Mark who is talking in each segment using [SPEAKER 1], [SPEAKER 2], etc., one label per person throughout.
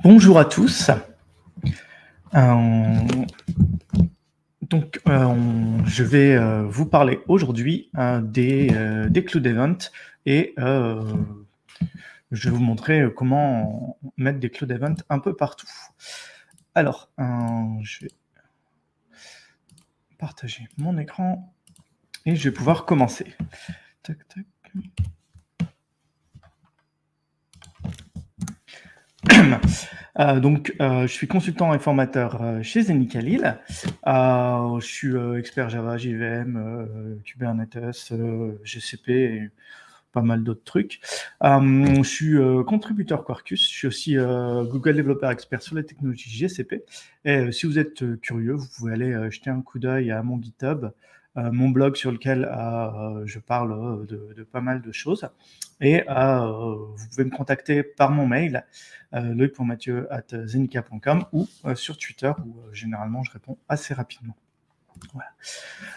[SPEAKER 1] Bonjour à tous. Je vais vous parler aujourd'hui des Cloud Events et je vais vous montrer comment mettre des Cloud Events un peu partout. Alors, je vais partager mon écran et je vais pouvoir commencer. Tac, tac. Je suis consultant et formateur chez Zenica-Lille. Je suis expert Java, JVM, Kubernetes, GCP et pas mal d'autres trucs. Je suis contributeur Quarkus. Je suis aussi Google Developer Expert sur les technologies GCP. Et si vous êtes curieux, vous pouvez aller jeter un coup d'œil à mon GitHub, mon blog sur lequel je parle de pas mal de choses. Et vous pouvez me contacter par mon mail, loic.mathieu@zenica.com ou sur Twitter où généralement je réponds assez rapidement. Voilà.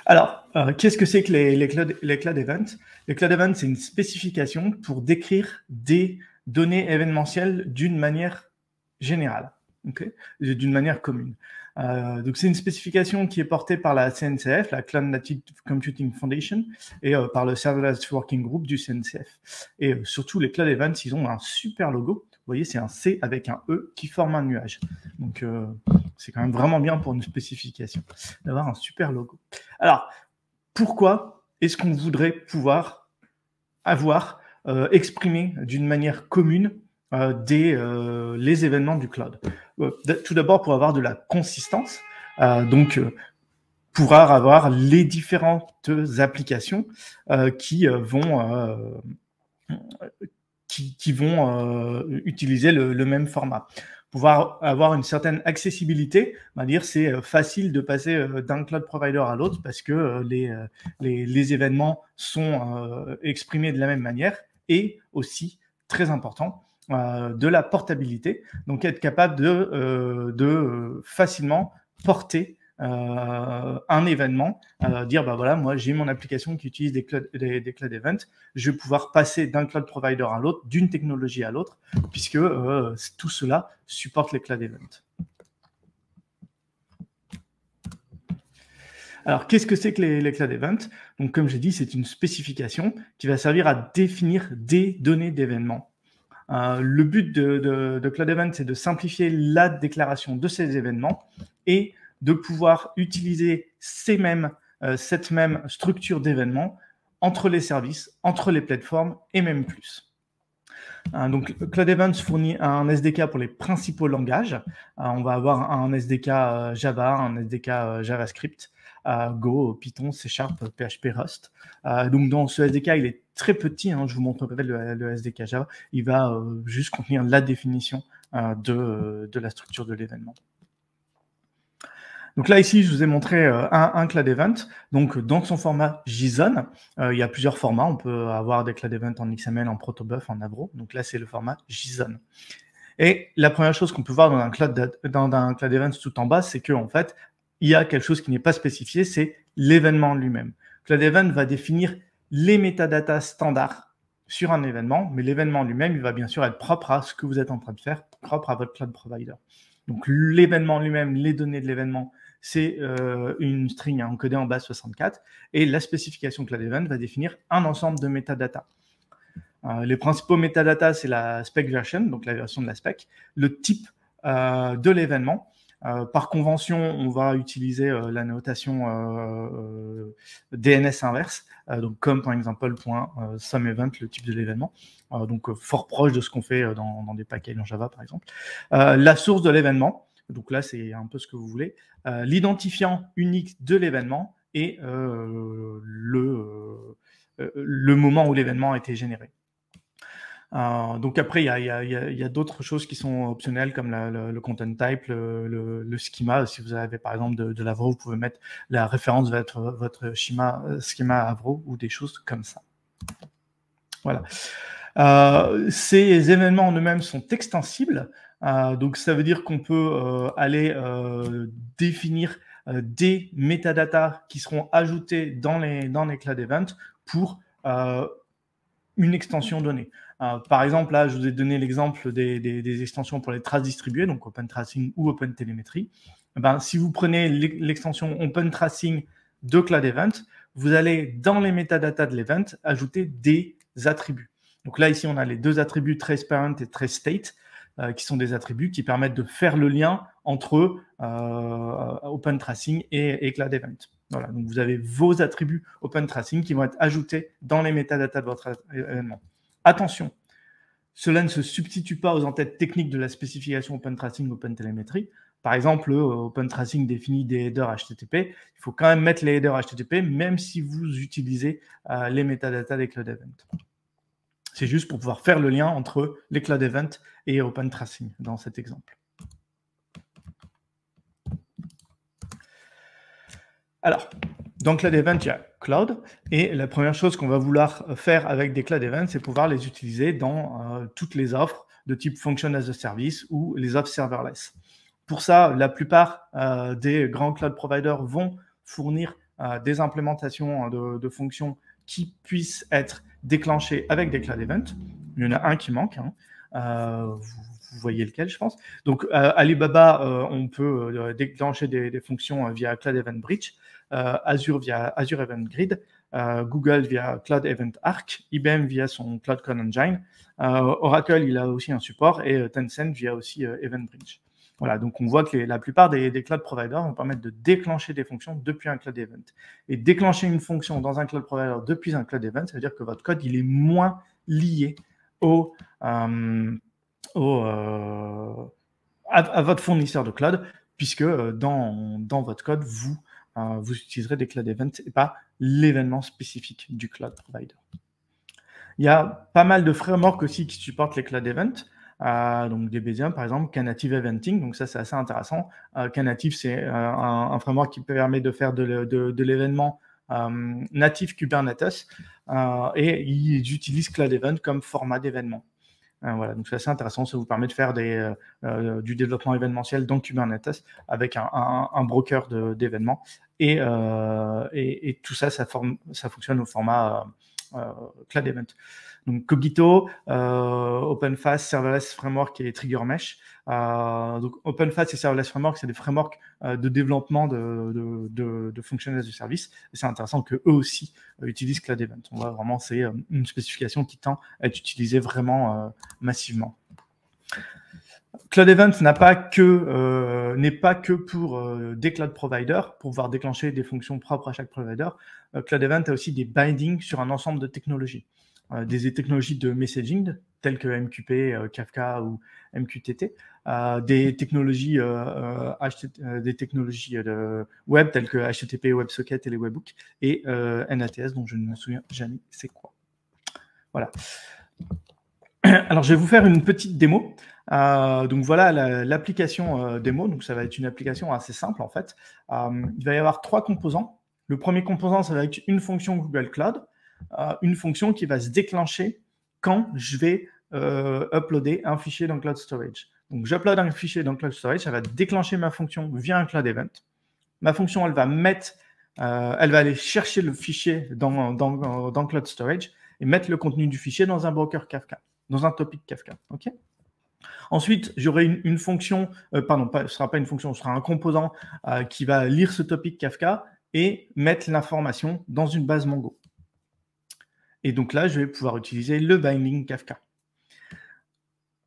[SPEAKER 1] Alors, qu'est-ce que c'est que les Cloud Events? Les Cloud Events, c'est une spécification pour décrire des données événementielles d'une manière générale, okay, d'une manière commune. Donc, c'est une spécification qui est portée par la CNCF, la Cloud Native Computing Foundation, et par le Serverless Working Group du CNCF. Et surtout, les Cloud Events, ils ont un super logo. Vous voyez, c'est un C avec un E qui forme un nuage. Donc, c'est quand même vraiment bien pour une spécification d'avoir un super logo. Alors, pourquoi est-ce qu'on voudrait pouvoir avoir exprimé d'une manière commune les événements du cloud? Tout d'abord, pour avoir de la consistance, pouvoir avoir les différentes applications qui vont utiliser le même format. Pouvoir avoir une certaine accessibilité, on va dire c'est facile de passer d'un cloud provider à l'autre parce que les événements sont exprimés de la même manière, et aussi, très important, de la portabilité, donc être capable de facilement porter un événement, dire bah voilà, moi j'ai mon application qui utilise des cloud events, je vais pouvoir passer d'un cloud provider à l'autre, d'une technologie à l'autre, puisque tout cela supporte les cloud events. Alors, qu'est-ce que c'est que les cloud events? Donc, comme j'ai dit, c'est une spécification qui va servir à définir des données d'événements. Le but de Cloud Event, c'est de simplifier la déclaration de ces événements et de pouvoir utiliser cette même structure d'événements entre les services, entre les plateformes et même plus. Donc, Cloud Events fournit un SDK pour les principaux langages. On va avoir un SDK Java, un SDK JavaScript, Go, Python, C#, PHP, Rust. Donc, dans ce SDK, il est très petit. Je vous montrerai le SDK Java. Il va juste contenir la définition de la structure de l'événement. Donc là, ici, je vous ai montré un Cloud Event. Donc, dans son format JSON, il y a plusieurs formats. On peut avoir des Cloud Events en XML, en protobuf, en Avro. Donc là, c'est le format JSON. Et la première chose qu'on peut voir dans un Cloud Event tout en bas, c'est qu'en fait, il y a quelque chose qui n'est pas spécifié, c'est l'événement lui-même. Cloud Event va définir les métadatas standards sur un événement, mais l'événement lui-même, il va bien sûr être propre à ce que vous êtes en train de faire, propre à votre cloud provider. Donc, l'événement lui-même, les données de l'événement, c'est une string encodée en base 64, et la spécification Cloud Event va définir un ensemble de métadatas. Les principaux métadatas, c'est la spec version, donc la version de la spec, le type de l'événement. Par convention, on va utiliser la notation DNS inverse, donc comme par exemple .SumEvent, le type de l'événement, donc fort proche de ce qu'on fait dans des packages en Java par exemple. La source de l'événement, donc là c'est un peu ce que vous voulez, l'identifiant unique de l'événement et le moment où l'événement a été généré. Donc après, il y a d'autres choses qui sont optionnelles comme le content type, le schema. Si vous avez par exemple de l'Avro, vous pouvez mettre la référence de votre schema Avro ou des choses comme ça. Voilà. Ces événements en eux-mêmes sont extensibles. Donc ça veut dire qu'on peut aller définir des métadatas qui seront ajoutés dans les Cloud Events pour une extension donnée. Par exemple, là, je vous ai donné l'exemple des extensions pour les traces distribuées, donc OpenTracing ou OpenTelemetry. Si vous prenez l'extension OpenTracing de Cloud Event, vous allez, dans les métadatas de l'event, ajouter des attributs. Donc là, ici, on a les deux attributs TraceParent et TraceState, qui sont des attributs qui permettent de faire le lien entre OpenTracing et Cloud Event. Voilà, donc vous avez vos attributs OpenTracing qui vont être ajoutés dans les métadatas de votre événement. Attention, cela ne se substitue pas aux entêtes techniques de la spécification OpenTracing ou OpenTelemetry. Par exemple, OpenTracing définit des headers HTTP. Il faut quand même mettre les headers HTTP, même si vous utilisez les métadatas des Cloud Events. C'est juste pour pouvoir faire le lien entre les Cloud Events et OpenTracing dans cet exemple. Alors, dans Cloud Event, il y a Cloud, et la première chose qu'on va vouloir faire avec des Cloud Events, c'est pouvoir les utiliser dans toutes les offres de type Function as a Service ou les offres serverless. Pour ça, la plupart des grands cloud providers vont fournir des implémentations de fonctions qui puissent être déclenchées avec des Cloud Events. Il y en a un qui manque, vous voyez lequel, je pense. Donc, Alibaba, on peut déclencher des fonctions via Cloud Event Bridge, Azure via Azure Event Grid, Google via Cloud Event Arc, IBM via son Cloud Code Engine, Oracle, il a aussi un support, et Tencent via aussi Event Bridge. Voilà, donc on voit que la plupart des cloud providers vont permettre de déclencher des fonctions depuis un cloud event. Et déclencher une fonction dans un cloud provider depuis un cloud event, ça veut dire que votre code il est moins lié à votre fournisseur de cloud, puisque dans votre code, vous utiliserez des cloud events et pas l'événement spécifique du cloud provider. Il y a pas mal de frameworks aussi qui supportent les cloud events. Donc Debezium par exemple, Knative Eventing, donc ça c'est assez intéressant. Knative c'est un framework qui permet de faire de l'événement natif Kubernetes et ils utilisent Cloud Event comme format d'événement. Voilà, donc c'est assez intéressant, ça vous permet de faire du développement événementiel dans Kubernetes avec un broker d'événements et tout ça, ça fonctionne au format Cloud Event. Donc Cogito, OpenFast, Serverless Framework et Trigger Mesh. Donc OpenFast et Serverless Framework, c'est des frameworks de développement de Function as a Service. C'est intéressant qu'eux aussi utilisent Cloud Event. On voit vraiment, c'est une spécification qui tend à être utilisée vraiment massivement. Cloud Event n'est pas que pour des cloud providers, pour pouvoir déclencher des fonctions propres à chaque provider. Cloud Event a aussi des bindings sur un ensemble de technologies. Des technologies de messaging telles que MQP, Kafka ou MQTT, des technologies de web telles que HTTP, WebSocket et les webhooks, et NATS dont je ne me souviens jamais c'est quoi. Voilà. Alors je vais vous faire une petite démo. Donc voilà l'application démo. Donc ça va être une application assez simple en fait. Il va y avoir 3 composants. Le premier composant, ça va être une fonction Google Cloud. Une fonction qui va se déclencher quand je vais uploader un fichier dans Cloud Storage. Donc, j'upload un fichier dans Cloud Storage, ça va déclencher ma fonction via un Cloud Event. Ma fonction, elle va aller chercher le fichier dans Cloud Storage et mettre le contenu du fichier dans un broker Kafka, dans un topic Kafka. OK ? Ensuite, j'aurai une fonction, ce ne sera pas une fonction, ce sera un composant qui va lire ce topic Kafka et mettre l'information dans une base Mongo. Et donc là, je vais pouvoir utiliser le binding Kafka.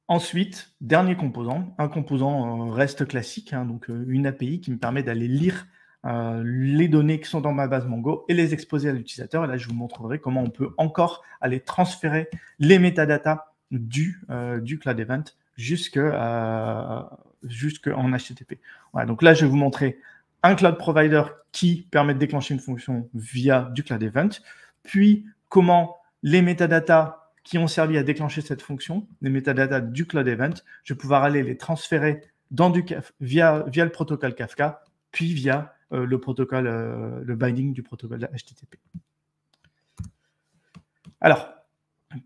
[SPEAKER 1] Ensuite, dernier composant, un composant REST classique, donc une API qui me permet d'aller lire les données qui sont dans ma base Mongo et les exposer à l'utilisateur. Et là, je vous montrerai comment on peut encore aller transférer les métadatas du Cloud Event jusque en HTTP. Voilà, donc là, je vais vous montrer un cloud provider qui permet de déclencher une fonction via du Cloud Event, puis comment les métadatas qui ont servi à déclencher cette fonction, les métadatas du Cloud Event, je vais pouvoir aller les transférer via le protocole Kafka, puis via le binding du protocole HTTP. Alors,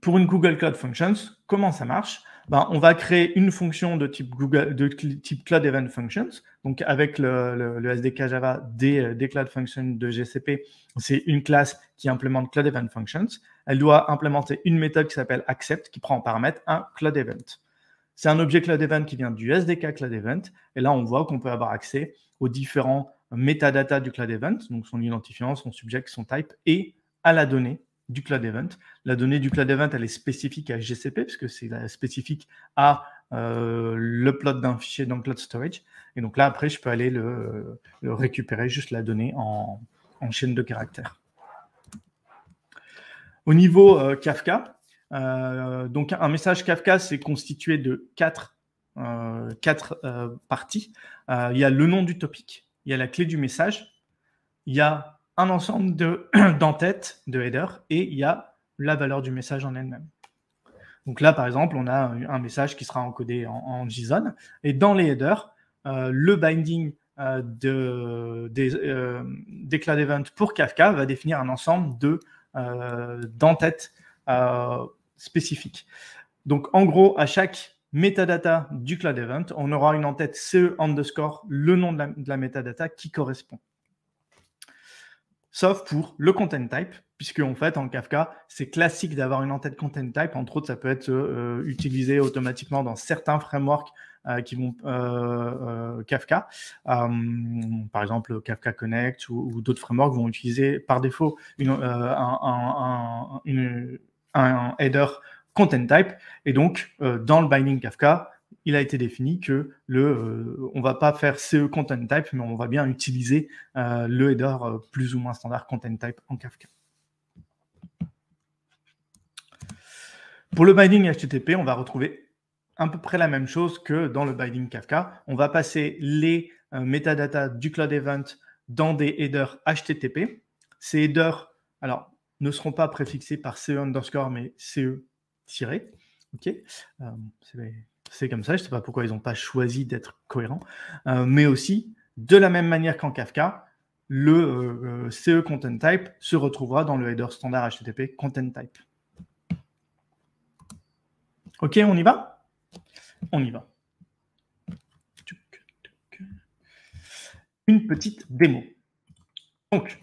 [SPEAKER 1] pour une Google Cloud Functions, comment ça marche ? On va créer une fonction de type Cloud Event Functions. Donc, avec le SDK Java des Cloud Functions de GCP, c'est une classe qui implémente Cloud Event Functions. Elle doit implémenter une méthode qui s'appelle accept, qui prend en paramètre un Cloud Event. C'est un objet Cloud Event qui vient du SDK Cloud Event. Et là, on voit qu'on peut avoir accès aux différents métadatas du Cloud Event, donc son identifiant, son subject, son type, et à la donnée du Cloud Event. La donnée du Cloud Event, elle est spécifique à GCP, puisque c'est spécifique à l'upload d'un fichier dans Cloud Storage. Et donc là, après, je peux aller le récupérer, juste la donnée en chaîne de caractères. Au niveau Kafka, donc un message Kafka, c'est constitué de quatre parties. Il y a le nom du topic, il y a la clé du message, il y a un ensemble d'entêtes, de headers, et il y a la valeur du message en elle-même. Donc là, par exemple, on a un message qui sera encodé en JSON, et dans les headers, le binding des Cloud Events pour Kafka va définir un ensemble d'entêtes spécifiques. Donc, en gros, à chaque metadata du Cloud Event, on aura une entête CE underscore, le nom de la metadata qui correspond. Sauf pour le content type, puisque en fait, en Kafka, c'est classique d'avoir une entête content type. Entre autres, ça peut être utilisé automatiquement dans certains frameworks qui vont Kafka. Par exemple, Kafka Connect ou d'autres frameworks vont utiliser par défaut un header content type. Et donc, dans le binding Kafka, il a été défini que on ne va pas faire CE content type, mais on va bien utiliser le header plus ou moins standard content type en Kafka. Pour le binding HTTP, on va retrouver à peu près la même chose que dans le binding Kafka. On va passer les metadatas du Cloud Event dans des headers HTTP. Ces headers, alors, ne seront pas préfixés par CE underscore, mais CE tiré. OK. C'est comme ça, je ne sais pas pourquoi ils n'ont pas choisi d'être cohérents. Mais aussi, de la même manière qu'en Kafka, le CE content type se retrouvera dans le header standard HTTP content type. OK, on y va? On y va. Une petite démo. Donc,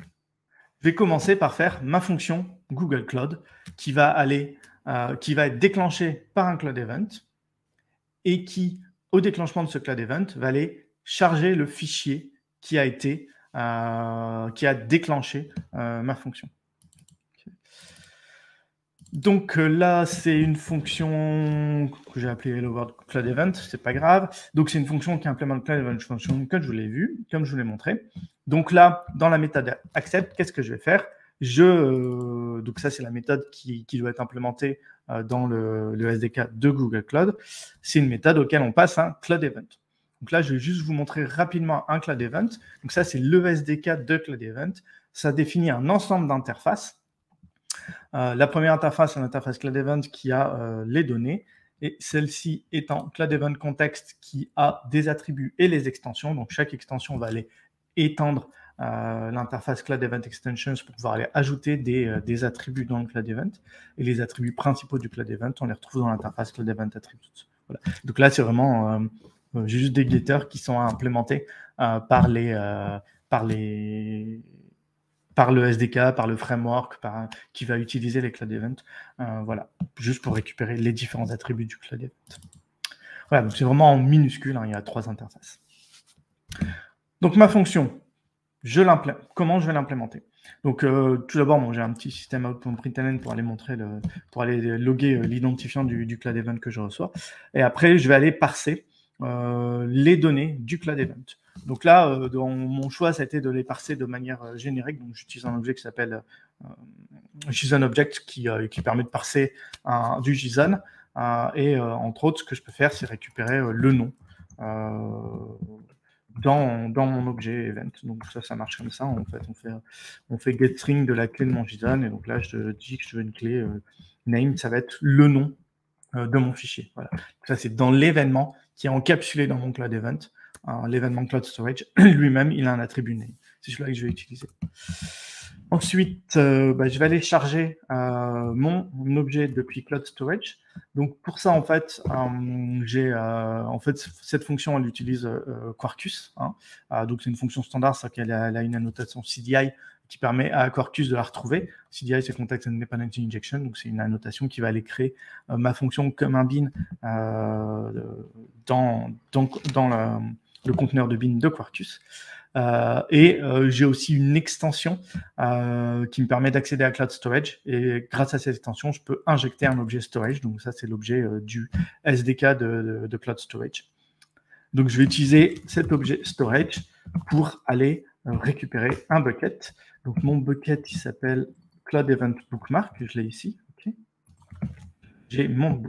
[SPEAKER 1] je vais commencer par faire ma fonction Google Cloud qui va être déclenchée par un Cloud Event et qui, au déclenchement de ce Cloud Event, va aller charger le fichier qui a déclenché ma fonction. Donc là, c'est une fonction que j'ai appelée Hello World Cloud Event, c'est pas grave. Donc c'est une fonction qui implémente Cloud Event Function comme je vous l'ai vu, comme je vous l'ai montré. Donc là, dans la méthode accept, qu'est-ce que je vais faire? Donc ça, c'est la méthode qui doit être implémentée dans le SDK de Google Cloud. C'est une méthode auquel on passe un Cloud Event. Donc là, je vais juste vous montrer rapidement un Cloud Event. Donc ça, c'est le SDK de Cloud Event. Ça définit un ensemble d'interfaces. La première interface, c'est l'interface Cloud Event qui a les données. Et celle-ci étant Cloud Event Context qui a des attributs et les extensions. Donc chaque extension va aller étendre l'interface Cloud Event Extensions pour pouvoir aller ajouter des attributs dans le Cloud Event. Et les attributs principaux du Cloud Event, on les retrouve dans l'interface Cloud Event Attributes. Voilà. Donc là, c'est vraiment juste des getters qui sont implémentés par le SDK, par le framework, qui va utiliser les Cloud Events, voilà, juste pour récupérer les différents attributs du Cloud Event. Voilà, donc c'est vraiment en minuscule, hein, il y a 3 interfaces. Donc ma fonction, comment je vais l'implémenter? Donc tout d'abord, j'ai un petit système out.println pour aller pour aller loguer l'identifiant du Cloud Event que je reçois. Et après, je vais aller parser les données du Cloud Event. Donc là, mon choix, ça a été de les parser de manière générique. Donc j'utilise un objet qui s'appelle JSON Object qui permet de parser du JSON. Et entre autres, ce que je peux faire, c'est récupérer le nom dans mon objet event. Donc ça marche comme ça. En fait, on fait getString de la clé de mon JSON. Et donc là, je dis que je veux une clé name, ça va être le nom de mon fichier. Voilà. Donc ça, c'est dans l'événement qui est encapsulé dans mon Cloud Event. L'événement Cloud Storage lui-même, il a un attribut name. C'est celui-là que je vais utiliser. Ensuite, je vais aller charger mon objet depuis Cloud Storage. Donc pour ça, en fait, cette fonction, elle utilise Quarkus. Hein. Donc c'est une fonction standard, c'est qu'elle a une annotation CDI qui permet à Quarkus de la retrouver. CDI, c'est Context and Dependency Injection, donc c'est une annotation qui va aller créer ma fonction comme un bin dans le conteneur de bin de Quarkus. J'ai aussi une extension qui me permet d'accéder à Cloud Storage. Et grâce à cette extension, je peux injecter un objet storage. Donc ça, c'est l'objet du SDK de Cloud Storage. Donc je vais utiliser cet objet storage pour aller récupérer un bucket. Donc mon bucket, il s'appelle Cloud Event Bookmark. Je l'ai ici. Okay. J'ai mon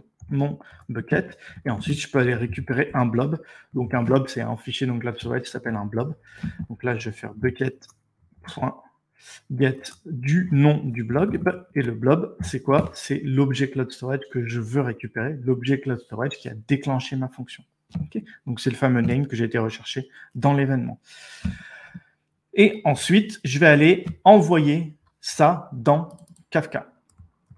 [SPEAKER 1] bucket, et ensuite je peux aller récupérer un blob. Donc un blob, c'est un fichier dans Cloud Storage qui s'appelle un blob. Donc là, je vais faire bucket.get du nom du blob, et le blob, c'est quoi? C'est l'objet Cloud Storage que je veux récupérer, l'objet Cloud Storage qui a déclenché ma fonction. Okay, donc c'est le fameux name que j'ai été recherché dans l'événement. Et ensuite, je vais aller envoyer ça dans Kafka.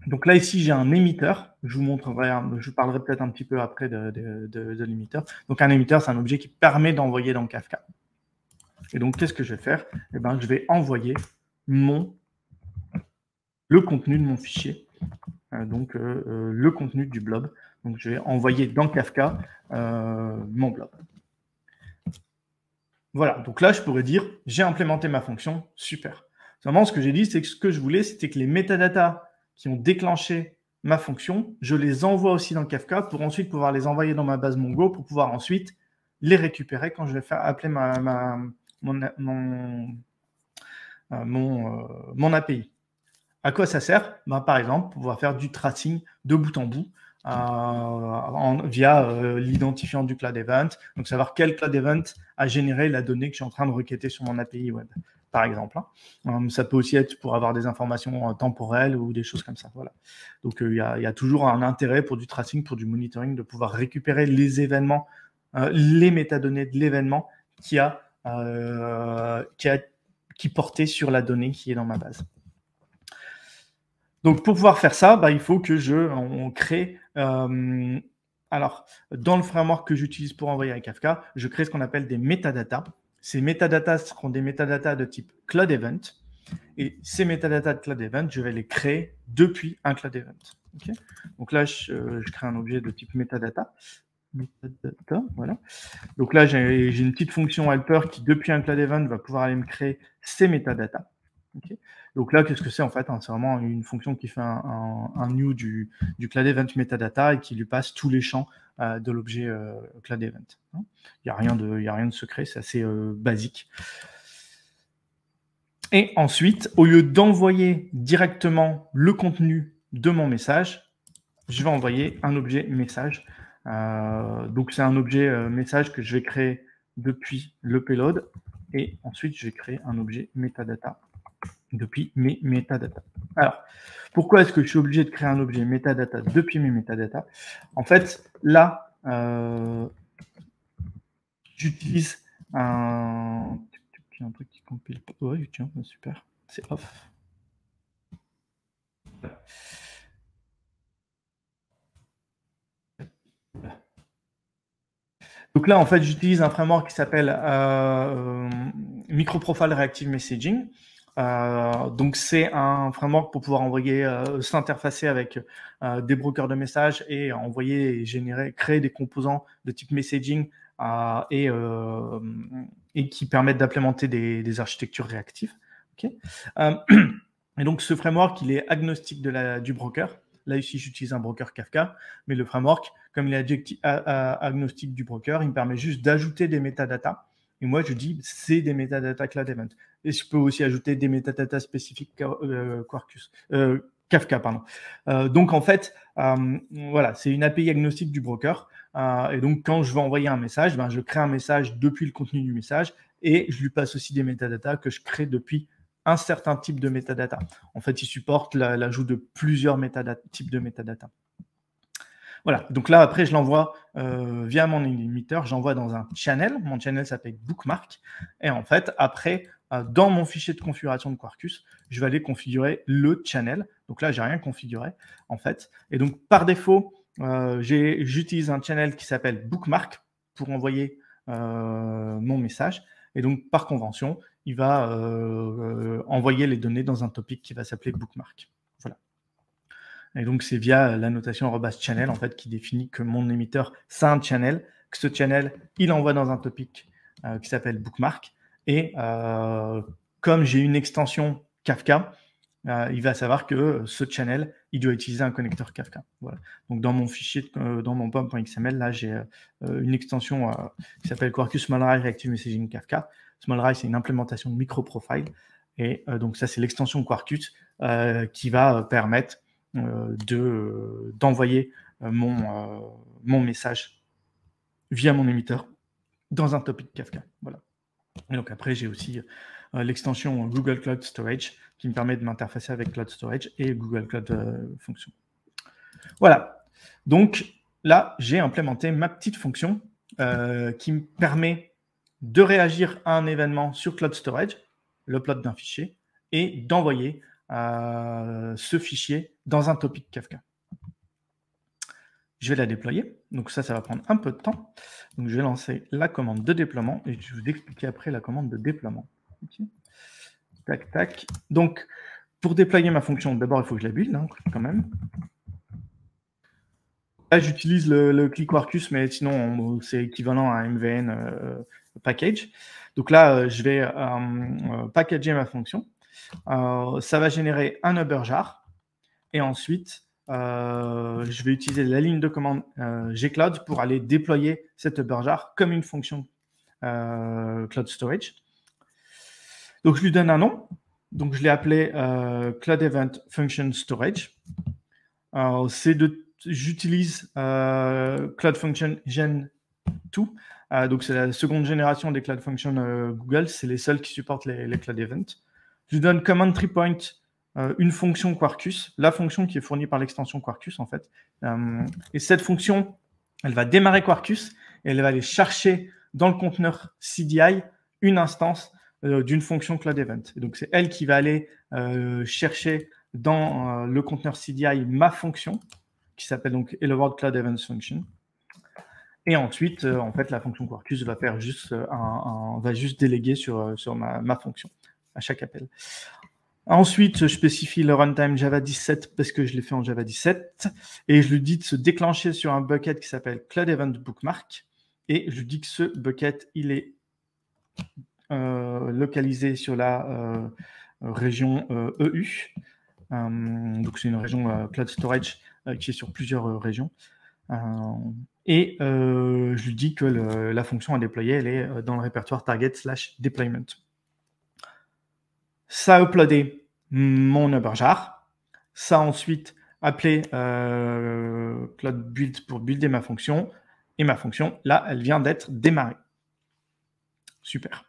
[SPEAKER 1] Donc là, ici, j'ai un émetteur. Je vous montrerai, je parlerai peut-être un petit peu après de l'émetteur. Donc un émetteur, c'est un objet qui permet d'envoyer dans Kafka. Et donc, qu'est-ce que je vais faire? Eh ben, je vais envoyer le contenu de mon fichier, le contenu du blob. Donc, je vais envoyer dans Kafka mon blob. Voilà, donc là, je pourrais dire, j'ai implémenté ma fonction, super. Seulement, ce que j'ai dit, c'est que ce que je voulais, c'était que les métadatas qui ont déclenché ma fonction, je les envoie aussi dans Kafka pour ensuite pouvoir les envoyer dans ma base Mongo pour pouvoir ensuite les récupérer quand je vais faire appeler mon API. À quoi ça sert? Par exemple, pour pouvoir faire du tracing de bout en bout via l'identifiant du Cloud Event. Donc, savoir quel Cloud Event a généré la donnée que je suis en train de requêter sur mon API web, par exemple. Ça peut aussi être pour avoir des informations temporelles ou des choses comme ça. Voilà. Donc, il y a toujours un intérêt pour du tracing, pour du monitoring, de pouvoir récupérer les événements, les métadonnées de l'événement qui portait sur la donnée qui est dans ma base. Donc, pour pouvoir faire ça, il faut que on crée... alors, dans le framework que j'utilise pour envoyer à Kafka, je crée ce qu'on appelle des métadatas. Ces métadatas seront des métadatas de type Cloud Event. Et ces métadatas de Cloud Event, je vais les créer depuis un Cloud Event. Okay, donc là, je crée un objet de type metadata. Voilà. Donc là, j'ai une petite fonction helper qui, depuis un Cloud Event, va pouvoir aller me créer ces métadatas. Okay. Donc là, qu'est-ce que c'est en fait? C'est vraiment une fonction qui fait un new du Cloud Event metadata et qui lui passe tous les champs de l'objet Cloud Event. Il n'y a rien de secret, c'est assez basique. Et ensuite, au lieu d'envoyer directement le contenu de mon message, je vais envoyer un objet message. Donc, c'est un objet message que je vais créer depuis le payload. Et ensuite, je vais créer un objet metadata depuis mes metadatas. Alors, pourquoi est-ce que je suis obligé de créer un objet metadata depuis mes metadatas? En fait, là, j'utilise un truc qui compile. Ouais, tiens, super, c'est off. Donc là, en fait, j'utilise un framework qui s'appelle Microprofile Reactive Messaging. Donc, c'est un framework pour pouvoir envoyer, s'interfacer avec des brokers de messages et envoyer et créer des composants de type messaging et qui permettent d'implémenter des architectures réactives. Okay. Et donc, ce framework, il est agnostique du broker. Là, ici, j'utilise un broker Kafka, mais le framework, comme il est agnostique du broker, il me permet juste d'ajouter des métadatas. Et moi, je dis, c'est des métadatas Cloud Event. Et je peux aussi ajouter des métadatas spécifiques Kafka. Donc, en fait, voilà, c'est une API agnostique du broker. Et donc, quand je veux envoyer un message, je crée un message depuis le contenu du message et je lui passe aussi des métadatas que je crée depuis un certain type de métadata. En fait, il supporte l'ajout de plusieurs types de métadata. Voilà, donc là, après, je l'envoie via mon émetteur, j'envoie dans un channel. Mon channel s'appelle Bookmark. Et en fait, après, dans mon fichier de configuration de Quarkus, je vais aller configurer le channel. Donc là, j'ai rien configuré, en fait. Et donc, par défaut, j'utilise un channel qui s'appelle bookmark pour envoyer mon message. Et donc, par convention, il va envoyer les données dans un topic qui va s'appeler bookmark. Voilà. Et donc, c'est via la notation @channel, en fait, qui définit que mon émetteur, c'est un channel, que ce channel, il envoie dans un topic qui s'appelle bookmark. Et comme j'ai une extension Kafka, il va savoir que ce channel, il doit utiliser un connecteur Kafka. Voilà. Donc, dans mon fichier, dans mon pom.xml, là, j'ai une extension qui s'appelle Quarkus SmallRye Reactive Messaging Kafka. SmallRye, c'est une implémentation de microprofile. Et donc, ça, c'est l'extension Quarkus qui va permettre d'envoyer mon message via mon émetteur dans un topic Kafka. Voilà. Et donc après, j'ai aussi l'extension Google Cloud Storage qui me permet de m'interfacer avec Cloud Storage et Google Cloud Function. Voilà. Donc là, j'ai implémenté ma petite fonction qui me permet de réagir à un événement sur Cloud Storage, l'upload d'un fichier, et d'envoyer ce fichier dans un topic Kafka. Je vais la déployer. Donc ça va prendre un peu de temps. Donc je vais lancer la commande de déploiement et je vais vous expliquer après la commande de déploiement. Okay. Tac, tac. Donc pour déployer ma fonction, d'abord il faut que je la build quand même. Là j'utilise le click Quarkus, mais sinon c'est équivalent à un MVN package. Donc là je vais packager ma fonction. Ça va générer un Uberjar et ensuite je vais utiliser la ligne de commande gcloud pour aller déployer cet Uberjar comme une fonction Cloud Storage. Donc, je lui donne un nom. Donc, je l'ai appelé Cloud Event Function Storage. J'utilise Cloud Function Gen 2. Donc, c'est la seconde génération des Cloud Functions Google. C'est les seuls qui supportent les Cloud Events. Je lui donne comme entry point une fonction Quarkus, la fonction qui est fournie par l'extension Quarkus, en fait. Et cette fonction, elle va démarrer Quarkus et elle va aller chercher dans le conteneur CDI une instance d'une fonction Cloud Event. Et donc, c'est elle qui va aller chercher dans le conteneur CDI ma fonction, qui s'appelle donc Hello World Cloud Event Function. Et ensuite, en fait, la fonction Quarkus va faire juste va juste déléguer sur ma fonction à chaque appel. Ensuite, je spécifie le runtime Java 17 parce que je l'ai fait en Java 17 et je lui dis de se déclencher sur un bucket qui s'appelle Cloud Event Bookmark et je lui dis que ce bucket, il est localisé sur la région EU. Donc, c'est une région Cloud Storage qui est sur plusieurs régions. Et je lui dis que la fonction à déployer, elle est dans le répertoire target/deployment. Ça a uploadé mon Uberjar. Ça a ensuite appelé Cloud Build pour builder ma fonction. Et ma fonction, là, elle vient d'être démarrée. Super.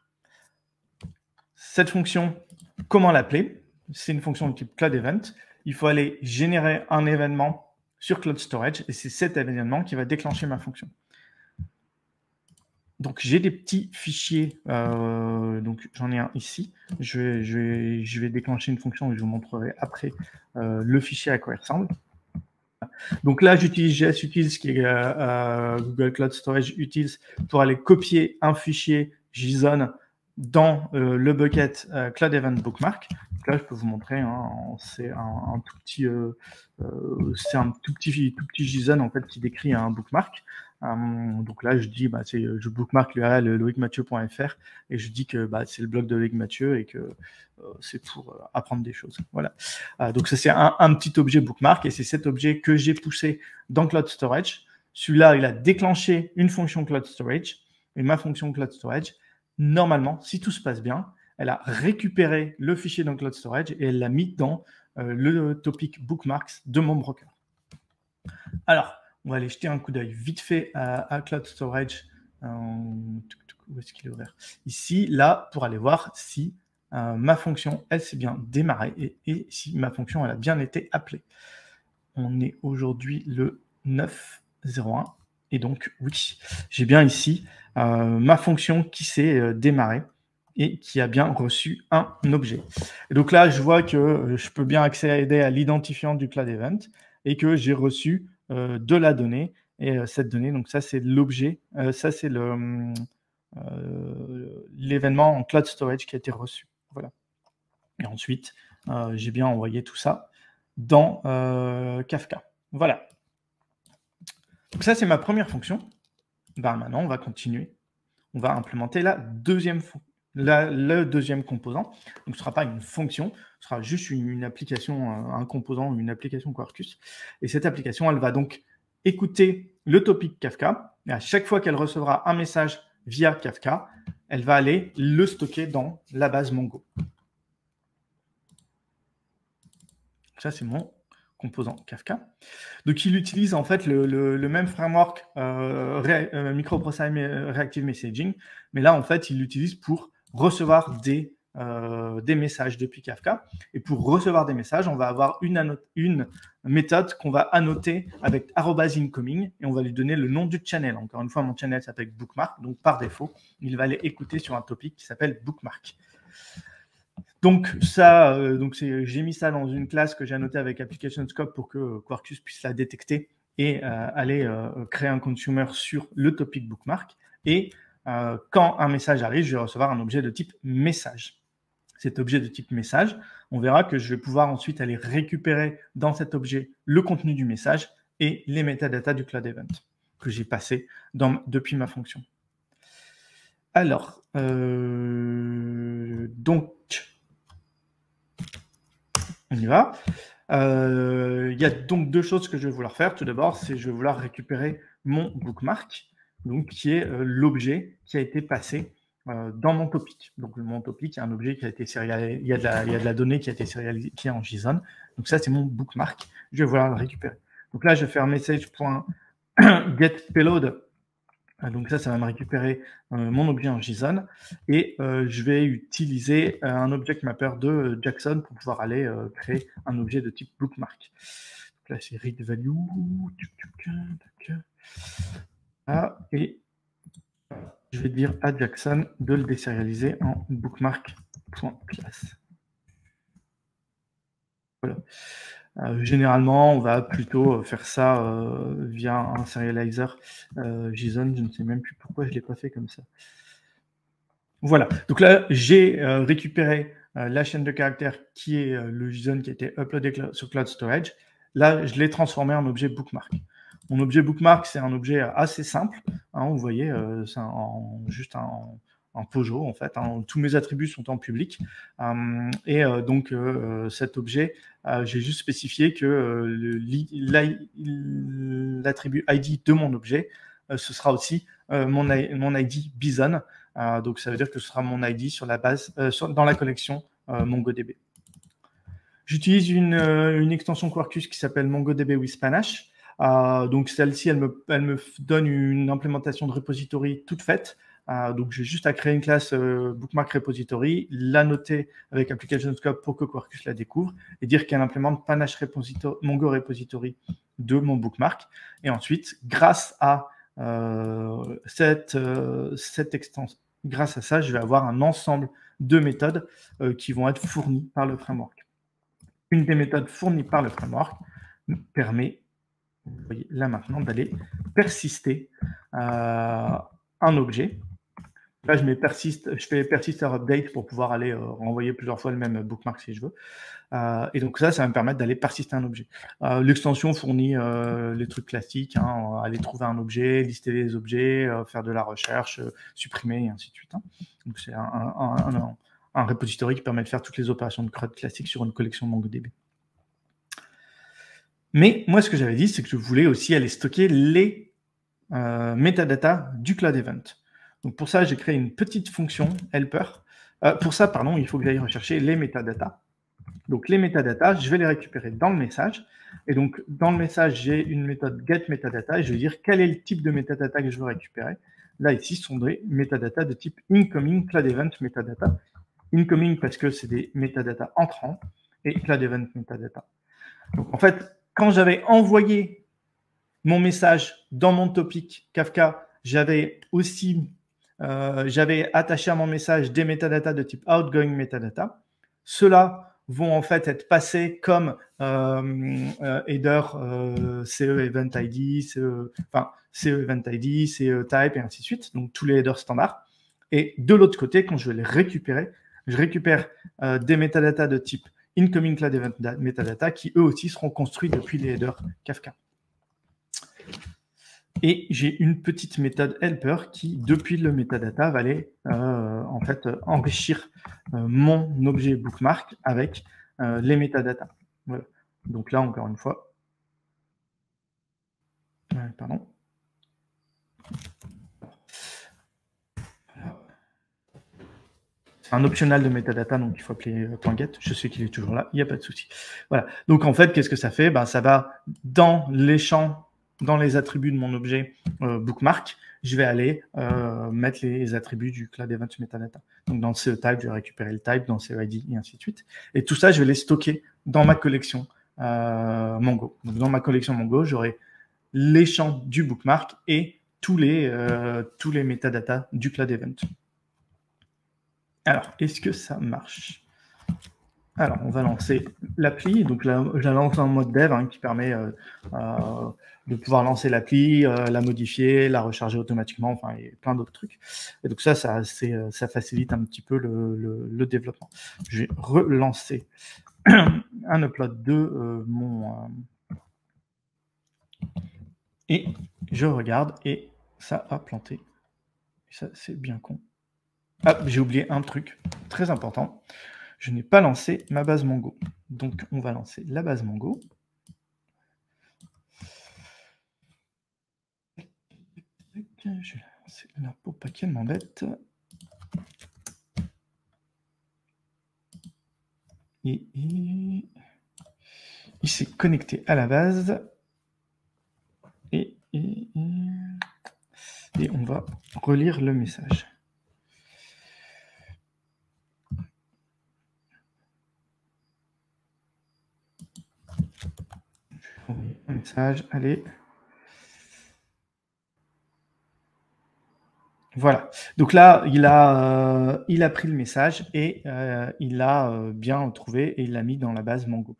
[SPEAKER 1] Cette fonction, comment l'appeler? C'est une fonction de type Cloud Event. Il faut aller générer un événement sur Cloud Storage et c'est cet événement qui va déclencher ma fonction. Donc, j'ai des petits fichiers. Donc, j'en ai un ici. Je vais déclencher une fonction et je vous montrerai après le fichier à quoi il ressemble. Donc là, j'utilise JS Utils, qui est Google Cloud Storage Utils, pour aller copier un fichier JSON dans le bucket Cloud Event Bookmark. Donc là, je peux vous montrer. C'est un tout petit JSON en fait qui décrit un bookmark. Donc là, je dis, je bookmark l'URL loicmathieu.fr et je dis que c'est le blog de Loïc Mathieu et que c'est pour apprendre des choses. Voilà. Donc ça, c'est un petit objet bookmark et c'est cet objet que j'ai poussé dans Cloud Storage. Celui-là, il a déclenché une fonction Cloud Storage et ma fonction Cloud Storage, normalement, si tout se passe bien, elle a récupéré le fichier dans Cloud Storage et elle l'a mis dans le topic bookmarks de mon broker. Alors, on va aller jeter un coup d'œil vite fait à Cloud Storage. Où est-ce qu'il est ouvert? Ici, là, pour aller voir si ma fonction, elle s'est bien démarrée et si ma fonction, elle a bien été appelée. On est aujourd'hui le 9/01. Et donc, oui, j'ai bien ici ma fonction qui s'est démarrée. et qui a bien reçu un objet. Et donc là, je vois que je peux bien accéder à l'identifiant du Cloud Event et que j'ai reçu de la donnée. Et cette donnée, donc ça, c'est l'objet, ça, c'est l'événement en Cloud Storage qui a été reçu. Voilà. Et ensuite, j'ai bien envoyé tout ça dans Kafka. Voilà. Donc ça, c'est ma première fonction. Ben, maintenant, on va continuer. On va implémenter le deuxième composant. Donc, ce ne sera pas une fonction, ce sera juste une application, un composant, une application Quarkus. Et cette application, elle va donc écouter le topic Kafka. Et à chaque fois qu'elle recevra un message via Kafka, elle va aller le stocker dans la base Mongo. Ça, c'est mon composant Kafka. Donc, il utilise en fait le même framework microprocessor reactive messaging, mais là, en fait, il l'utilise pour recevoir des messages depuis Kafka. Et pour recevoir des messages, on va avoir une méthode qu'on va annoter avec @incoming et on va lui donner le nom du channel. Encore une fois, mon channel s'appelle bookmark, donc par défaut, il va aller écouter sur un topic qui s'appelle bookmark. Donc ça, j'ai mis ça dans une classe que j'ai annotée avec Application Scope pour que Quarkus puisse la détecter et aller créer un consumer sur le topic bookmark. Et quand un message arrive, je vais recevoir un objet de type message. Cet objet de type message, on verra que je vais pouvoir ensuite aller récupérer dans cet objet le contenu du message et les métadatas du Cloud Event que j'ai passé depuis ma fonction. Alors, donc, on y va. Il y a donc deux choses que je vais vouloir faire. Tout d'abord, c'est je vais vouloir récupérer mon bookmark, donc qui est l'objet qui a été passé dans mon topic. Donc mon topic, il y a un objet qui a été serialisé, il y a de la donnée qui a été serialisée, qui est en JSON. Donc ça, c'est mon bookmark. Je vais vouloir le récupérer. Donc là, je vais faire message.getPayload. Donc ça va me récupérer mon objet en JSON et je vais utiliser un object mapper de Jackson pour pouvoir aller créer un objet de type bookmark. Donc là, c'est read value. Ah, et je vais dire à Jackson de le désérialiser en bookmark.class. Voilà. Généralement, on va plutôt faire ça via un serializer JSON. Je ne sais même plus pourquoi je ne l'ai pas fait comme ça. Voilà. Donc là, j'ai récupéré la chaîne de caractères qui est le JSON qui a été uploadé sur Cloud Storage. Là, je l'ai transformé en objet bookmark. Mon objet bookmark, c'est un objet assez simple. Hein, vous voyez, c'est juste un POJO, en fait. Hein, tous mes attributs sont en public. Donc, cet objet, j'ai juste spécifié que l'attribut ID de mon objet, ce sera aussi mon ID Bison. Donc, ça veut dire que ce sera mon ID sur la base, dans la collection MongoDB. J'utilise une extension Quarkus qui s'appelle MongoDB with Panache. Donc, celle-ci, elle me donne une implémentation de repository toute faite. Donc, j'ai juste à créer une classe bookmark repository, la noter avec application scope pour que Quarkus la découvre et dire qu'elle implémente Panache Mongo repository de mon bookmark. Et ensuite, grâce à cette extension, grâce à ça, je vais avoir un ensemble de méthodes qui vont être fournies par le framework. Une des méthodes fournies par le framework permet, vous voyez là maintenant, d'aller persister un objet. Là, je fais persist update pour pouvoir aller renvoyer plusieurs fois le même bookmark si je veux. Et donc ça va me permettre d'aller persister un objet. L'extension fournit les trucs classiques, hein, aller trouver un objet, lister les objets, faire de la recherche, supprimer, et ainsi de suite. Hein. Donc c'est un repository qui permet de faire toutes les opérations de CRUD classiques sur une collection MongoDB. Mais moi, ce que j'avais dit, c'est que je voulais aussi aller stocker les métadatas du Cloud Event. Donc pour ça, j'ai créé une petite fonction helper. Pour ça, pardon, il faut que j'aille rechercher les métadatas. Donc les métadatas, je vais les récupérer dans le message. Et donc dans le message, j'ai une méthode getMetadata et je vais dire quel est le type de métadata que je veux récupérer. Là, ici, ce sont des métadatas de type incoming Cloud Event metadata. Incoming parce que c'est des métadatas entrants et Cloud Event metadata. Donc en fait, quand j'avais envoyé mon message dans mon topic Kafka, j'avais aussi j'avais attaché à mon message des métadatas de type outgoing metadata. Ceux-là vont en fait être passés comme header CE event ID, CE event ID, CE type et ainsi de suite, donc tous les headers standards. Et de l'autre côté, quand je vais les récupérer, je récupère des métadatas de type incoming cloud event metadata qui eux aussi seront construits depuis les headers Kafka. Et j'ai une petite méthode helper qui, depuis le metadata, va aller en fait enrichir mon objet bookmark avec les métadatas. Voilà. Donc là, encore une fois, pardon. C'est un optional de metadata, donc il faut appeler .get. Je sais qu'il est toujours là, il n'y a pas de souci. Voilà. Donc en fait, qu'est-ce que ça fait? Ben, ça va dans les champs, dans les attributs de mon objet bookmark, je vais aller mettre les attributs du Cloud Event Metadata. Donc dans le CE type, je vais récupérer le type, dans le CE ID et ainsi de suite. Et tout ça, je vais les stocker dans ma collection Mongo. Donc dans ma collection Mongo, j'aurai les champs du bookmark et tous les métadatas du Cloud Event. Alors, est-ce que ça marche? Alors, on va lancer l'appli. Donc là, je la lance en mode dev qui permet de pouvoir lancer l'appli, la modifier, la recharger automatiquement, enfin, et plein d'autres trucs. Et donc ça facilite un petit peu le développement. Je vais relancer un upload de mon... et je regarde et ça a planté. Et ça, c'est bien con. Ah, j'ai oublié un truc très important. Je n'ai pas lancé ma base Mongo. Donc, on va lancer la base Mongo. Je vais la lancer là pour pas qu'elle m'embête. Et il s'est connecté à la base. Et on va relire le message. Un message, allez. Voilà. Donc là, il a pris le message et il l'a bien trouvé et il l'a mis dans la base Mongo.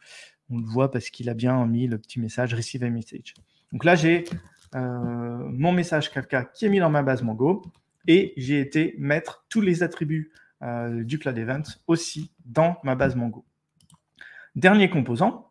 [SPEAKER 1] On le voit parce qu'il a bien mis le petit message receive a message. Donc là, j'ai mon message Kafka qui est mis dans ma base Mongo et j'ai été mettre tous les attributs du Cloud Event aussi dans ma base Mongo. Dernier composant,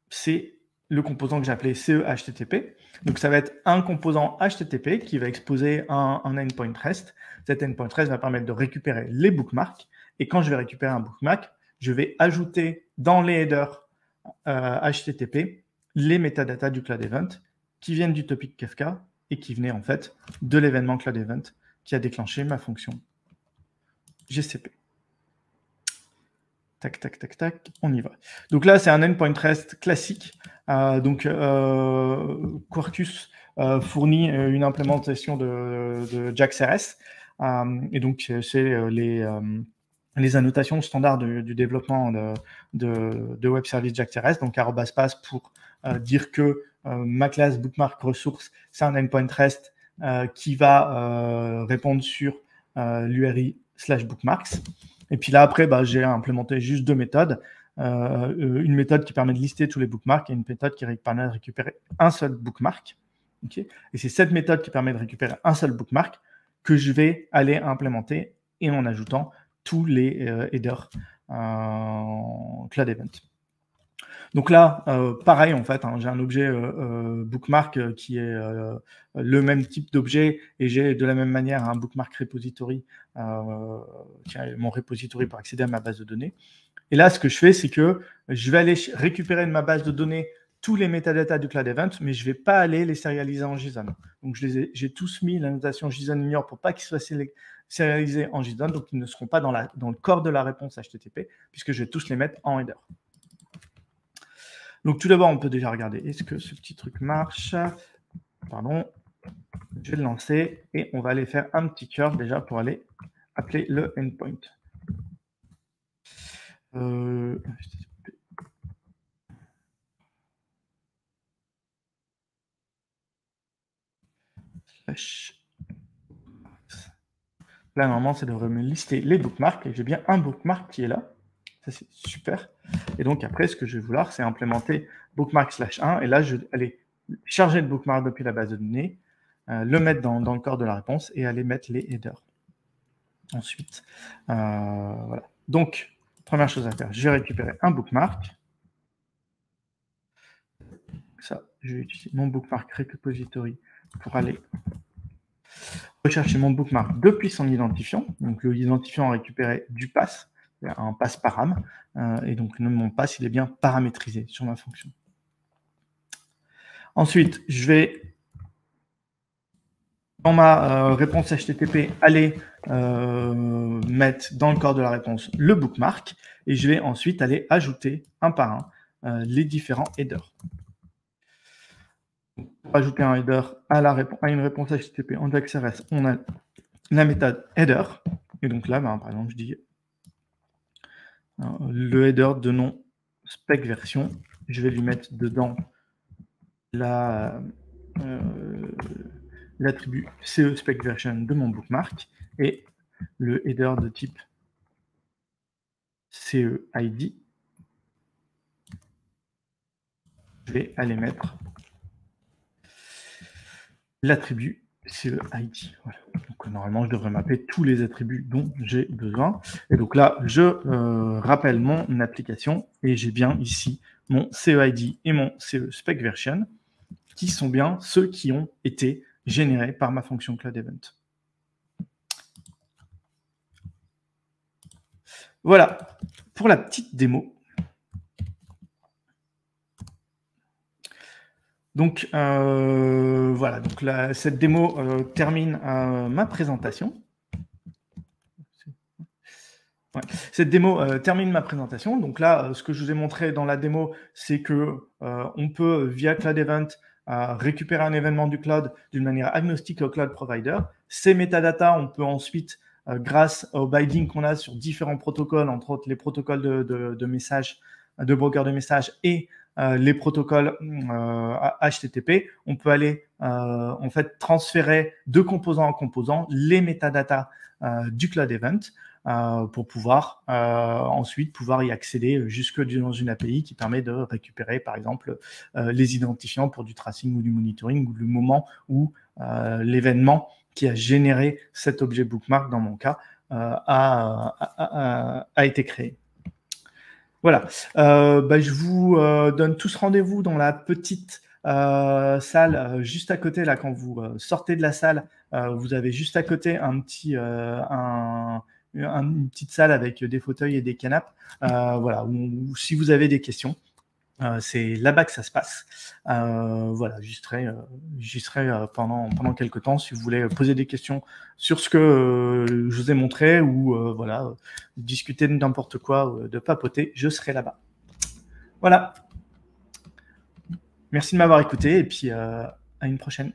[SPEAKER 1] c'est le composant que j'ai appelé CE-HTTP. Donc, ça va être un composant HTTP qui va exposer un endpoint REST. Cet endpoint REST va permettre de récupérer les bookmarks. Et quand je vais récupérer un bookmark, je vais ajouter dans les headers HTTP les métadatas du Cloud Event qui viennent du topic Kafka et qui venaient en fait de l'événement Cloud Event qui a déclenché ma fonction GCP. Tac, tac, tac, tac, on y va. Donc là, c'est un endpoint REST classique. Quarkus fournit une implémentation de JAX-RS. Et donc, c'est les annotations standards du développement de web service JAX-RS. Donc, @pass pour dire que ma classe bookmark ressource, c'est un endpoint REST qui va répondre sur l'URI/bookmarks. Et puis là, après, j'ai implémenté juste deux méthodes. Une méthode qui permet de lister tous les bookmarks et une méthode qui permet de récupérer un seul bookmark. Okay, et c'est cette méthode qui permet de récupérer un seul bookmark que je vais aller implémenter et en ajoutant tous les headers Cloud Event. Donc là, pareil, en fait, j'ai un objet bookmark qui est le même type d'objet et j'ai de la même manière un bookmark repository, qui est mon repository pour accéder à ma base de données. Et là, ce que je fais, c'est que je vais aller récupérer de ma base de données tous les métadatas du Cloud Event, mais je ne vais pas aller les sérialiser en JSON. Donc, j'ai tous mis la notation JSON ignore pour pas qu'ils soient sérialisés en JSON, donc ils ne seront pas dans le corps de la réponse HTTP, puisque je vais tous les mettre en header. Donc, tout d'abord, on peut déjà regarder, est-ce que ce petit truc marche? Pardon, je vais le lancer et on va aller faire un petit curl déjà pour aller appeler le endpoint. Là, normalement, ça devrait me lister les bookmarks et j'ai bien un bookmark qui est là. Ça, c'est super. Et donc, après, ce que je vais vouloir, c'est implémenter bookmark/1. Et là, je vais aller charger le bookmark depuis la base de données, le mettre dans le corps de la réponse et aller mettre les headers. Ensuite, voilà. Donc, première chose à faire, je vais récupérer un bookmark. Ça, je vais utiliser mon bookmark repository pour aller rechercher mon bookmark depuis son identifiant. Donc, l'identifiant récupéré du pass, un pass param, et donc mon pass, il est bien paramétrisé sur ma fonction. Ensuite, je vais, dans ma réponse HTTP, aller mettre dans le corps de la réponse le bookmark, et je vais ensuite aller ajouter un par un les différents headers. Pour ajouter un header à une réponse HTTP en JAX-RS, on a la méthode header. Et donc là, par exemple, je dis le header de nom spec version. Je vais lui mettre dedans l'attribut CE spec version de mon bookmark et le header de type CE ID. Je vais aller mettre l'attribut CE ID. Voilà. Donc, normalement, je devrais mapper tous les attributs dont j'ai besoin. Et donc là, je rappelle mon application et j'ai bien ici mon CE ID et mon CE spec version qui sont bien ceux qui ont été générés par ma fonction Cloud Event. Voilà pour la petite démo. Donc, voilà, donc cette démo termine ma présentation. Ouais. Cette démo termine ma présentation. Donc là, ce que je vous ai montré dans la démo, c'est que on peut, via Cloud Event, récupérer un événement du cloud d'une manière agnostique au cloud provider. Ces métadatas, on peut ensuite, grâce au binding qu'on a sur différents protocoles, entre autres les protocoles de messages, de broker de messages et les protocoles HTTP, on peut aller en fait transférer de composant en composant les métadatas du Cloud Event pour pouvoir ensuite y accéder jusque dans une API qui permet de récupérer par exemple les identifiants pour du tracing ou du monitoring ou le moment où l'événement qui a généré cet objet bookmark dans mon cas a été créé. Voilà, je vous donne tous rendez-vous dans la petite salle juste à côté. Là, quand vous sortez de la salle, vous avez juste à côté une petite salle avec des fauteuils et des canapes. Voilà, où si vous avez des questions, c'est là-bas que ça se passe. Voilà, j'y serai pendant quelques temps si vous voulez poser des questions sur ce que je vous ai montré ou voilà, discuter de n'importe quoi, de papoter, je serai là-bas. Voilà. Merci de m'avoir écouté et puis à une prochaine.